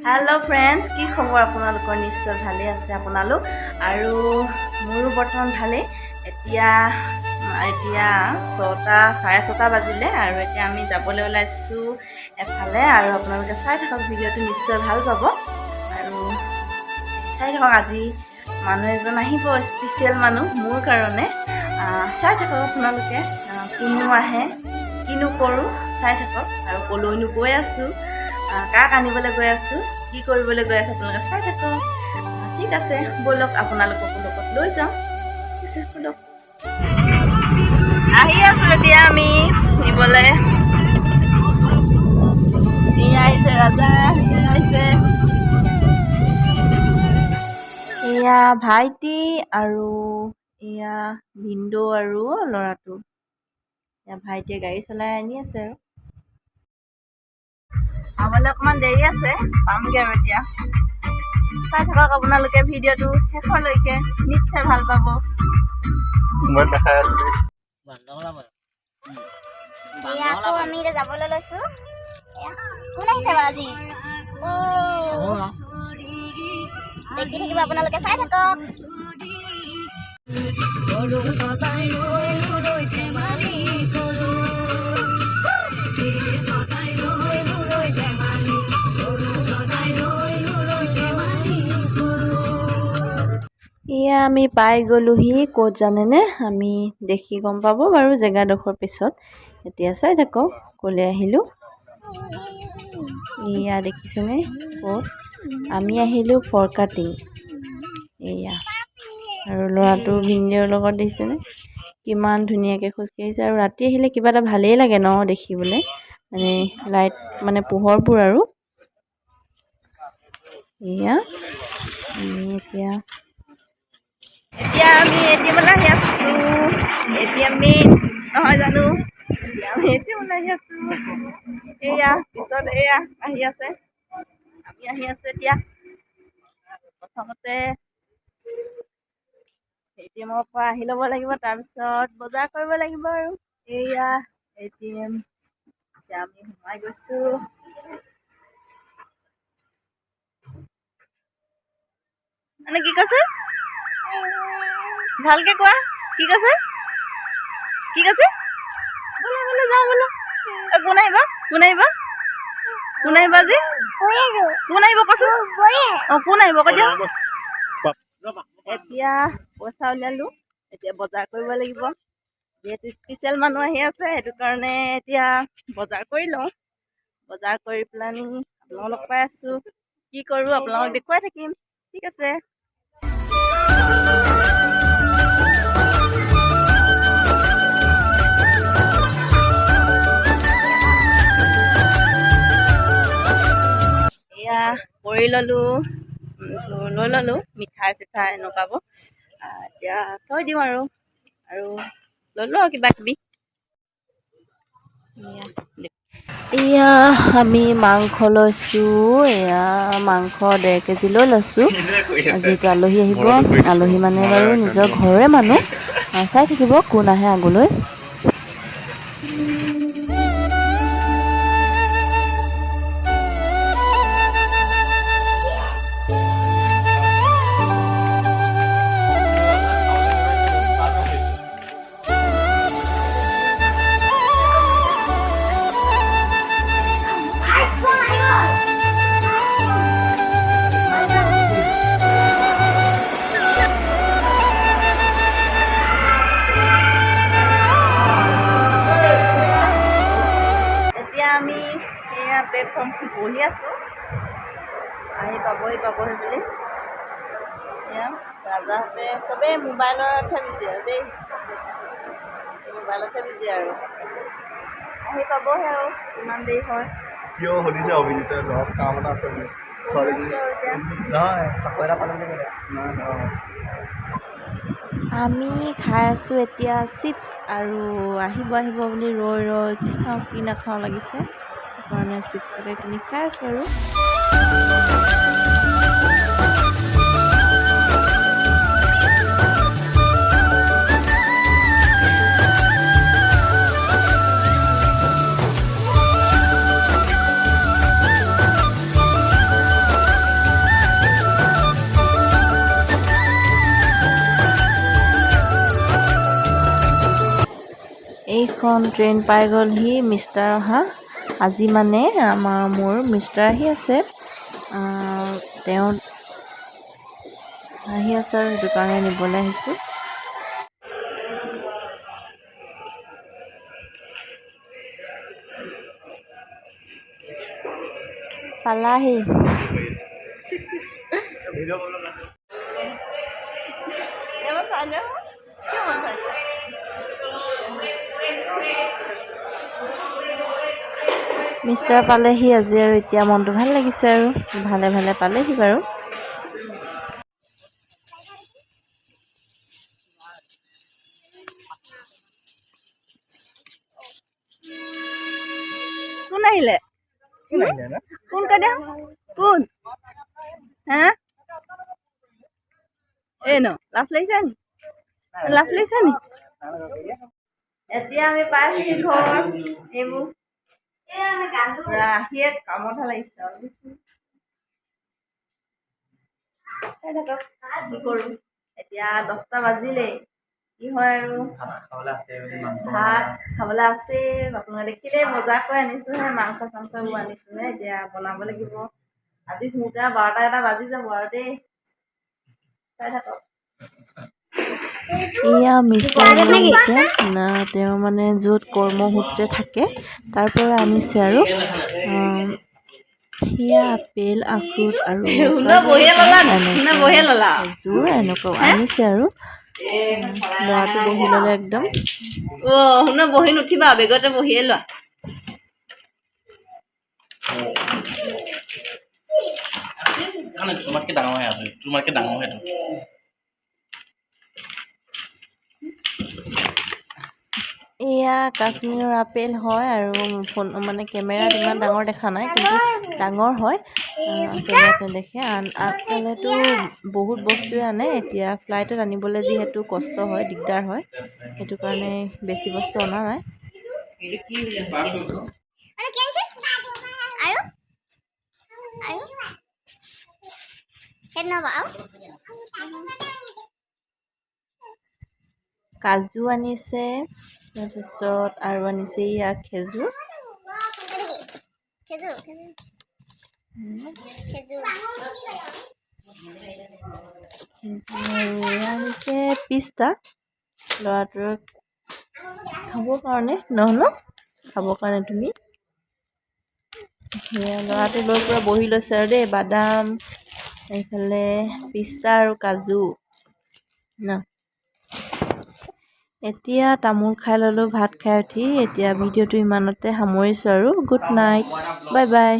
Hello friends की खबर आपनलोকৰ निश्चय ভালে আছে আপোনালোক আৰু মোৰো বৰ্তমান ভালে এতিয়া 6টা 6:30 বাজিলে আৰু এতিয়া আমি যাবলৈ ওলাইছো এফালে আৰু আপোনালোকে চাই থাকক ভিডিওটো নিশ্চয় ভাল পাব আৰু চাই থাকক আজি মানুহ এজন আহিব স্পেশাল মানুহ মোৰ কাৰণে চাই থাকক আপোনালোকে কিনো আহে কিনো কৰো চাই থাকক আৰু কলৈনো গৈ আছো কাক আনিবলৈ গৈ আছো কি কৰিবলৈ গৈ আছে আপোনালোকে চাই থাকক ঠিক আছে বলক আপোনালোকক লগত লৈ যাওঁ ঠিক আছে বলক আহি আছো এতিয়া আমি নিবলৈ আহিছে ৰাজা আহিছে এয়া ভাইটি আৰু এয়া ভিন্দো আৰু ল'ৰাটো এয়া ভাইটিয়ে গাড়ী চলাই আনি আছে আৰু আমালৈ অকণমান দেৰি আছে পামগৈ আৰু এতিয়া চাই থাকক আপোনালোকে ভিডিঅ'টো শেষলৈকে নিশ্চয় ভাল পাব আকৌ আমি এতিয়া যাবলৈ লৈছো কোন আহিছে বাৰু আজি দেখি থাকিব আপোনালোকে চাই থাকক এয়া আমি পাই গ'লোহি ক'ত জানেনে আমি দেখি গম পাব বাৰু জেগাডোখৰ পিছত এতিয়া চাই থাকক ক'লে আহিলোঁ এয়া দেখিছেনে ক'ত আমি আহিলোঁ ফৰকাটিং এয়া আৰু ল'ৰাটো ভিনদেউৰ লগত দেখিছেনে কিমান ধুনীয়াকৈ খোজকাঢ়িছে আৰু ৰাতি আহিলে কিবা এটা ভালেই লাগে ন দেখিবলৈ মানে লাইট মানে পোহৰবোৰ আৰু এয়া এতিয়া আমি এটিএমলৈ আহি আছোঁ এটিএম নহয় জানো আমি এটিএমলৈ আহি আছোঁ এয়া পিছত এয়া আহি আছে আমি আহি আছোঁ এতিয়া প্ৰথমতে এটিএমৰ পৰা আহি ল'ব লাগিব তাৰপিছত বজাৰ কৰিব লাগিব আৰু এয়া এটিএম এতিয়া আমি সোমাই গৈছোঁ মানে কি কৈছে ভালকে কোৱা কি কৈছে বলে যাওঁ বলো কোন আহিব আজি কোন আহিব কচোন কোন আহিব কৈ দিয়া এতিয়া পইচা উলিয়ালো এতিয়া বজাৰ কৰিব লাগিব যিহেতু স্পেচিয়েল মানুহ আহি আছে সেইটো কাৰণে এতিয়া বজাৰ কৰি লওঁ বজাৰ কৰি পেলানি আপোনালোকক লগ পাই আছোঁ কি কৰোঁ আপোনালোকক দেখুৱাই থাকিম ঠিক আছে এয়া কৰি ল'লোঁ লৈ ল'লোঁ মিঠাই চিঠাই এনেকুৱাবোৰ এতিয়া থৈ দিওঁ আৰু ল'লোঁ আৰু কিবা কিবি এয়া আমি মাংস লৈছোঁ এয়া মাংস 1.5 কেজি লৈ লৈছোঁ যিহেতু আলহী আহিব আলহী মানে বাৰু নিজৰ ঘৰৰে মানুহ চাই থাকিব কোন আহে আগলৈ দাদাহঁতে চবেই মোবাইলতহে বিজি আৰু দেই, মোবাইলতহে বিজি আৰু আহি পাবহে আৰু ইমান দেৰি হয়। কিয় সুধিছে অভিজিতে ঘৰত কাম এটা আছে বুলি নহয় চাকৰি এটা পালে বুলি নহয় আমি খাই আছোঁ এতিয়া চিপছ আৰু আহিব বুলি ৰৈ কি খাওঁ কি নাখাওঁ লাগিছে, সেইকাৰণে চিপছকে কিনি খাই আছোঁ আৰু এইখন ট্ৰেইন পাই গ'লহি মিষ্টাৰ অহা। আজি মানে মোৰ মিষ্টাৰ আহি আছে, তেওঁ আহি আছে আৰু সেইটো কাৰণে নিবলৈ আহিছোঁ। পালাহি মিষ্টাৰ পালেহি আজি আৰু এতিয়া মনটো ভাল লাগিছে আৰু ভালে পালেহি বাৰু। কোন আহিলে? কোন কৈ দিয়া কোন? হা এই ন লাজ লাগিছে নি? এতিয়া আমি পাইছোহি ঘৰ। এইবোৰ আহিয়ে কামতহে লাগিছে আৰু কি কৰোঁ এতিয়া 10টা বাজিলেই, কি হয় আৰু ভাত খাবলৈ আছেই। আপোনালোকে দেখিলেই বজাৰ কৰি আনিছোঁহে, মাংস চাংসবোৰ আনিছোঁহে, এতিয়া বনাব লাগিব। আজি শুওঁতে 12টা 1টা বাজি যাব আৰু দেই, চাই থাকক। এয়া মিষ্টাৰ আহিছে না, তেওঁ মানে য'ত কৰ্মসূত্ৰে থাকে তাৰ পৰা আনিছে আৰু সেয়া আপেল আখৰোট আৰু খেজুৰ এনেকুৱা আনিছে আৰু ল'ৰাটো বহি ল'লে একদম। বহি নুঠিবা, বেগতে বহিয়ে লোৱা। তোমাতকে ডাঙৰ হয় আৰু তোমাতকে ডাঙৰ হয় এয়া কাশ্মীৰৰ আপেল হয় আৰু মানে কেমেৰাত ইমান ডাঙৰ দেখা নাই, কিন্তু ডাঙৰ হয়। কেমেৰাত নেদেখে। আগফালেতো বহুত বস্তুৱে আনে, এতিয়া ফ্লাইটত আনিবলৈ যিহেতু কষ্ট হয়, দিগদাৰ হয়, সেইটো কাৰণে বেছি বস্তু অনা নাই। কাজু আনিছে, তাৰপিছত আৰু আনিছে ইয়াক খেজুৰ। আনিছে পিস্তা ল'ৰাটোৰ খাবৰ কাৰণে, খাবৰ কাৰণে তুমি সেয়া ল'ৰাটো লৈ পুৰা বহি লৈছে আৰু দেই। বাদাম, এইফালে পিস্তা আৰু কাজু ন। এতিয়া তামোল খাই ল'লোঁ, ভাত খাই উঠি। এতিয়া ভিডিঅ'টো ইমানতে সামৰিছোঁ আৰু গুড নাইট, বাই বাই।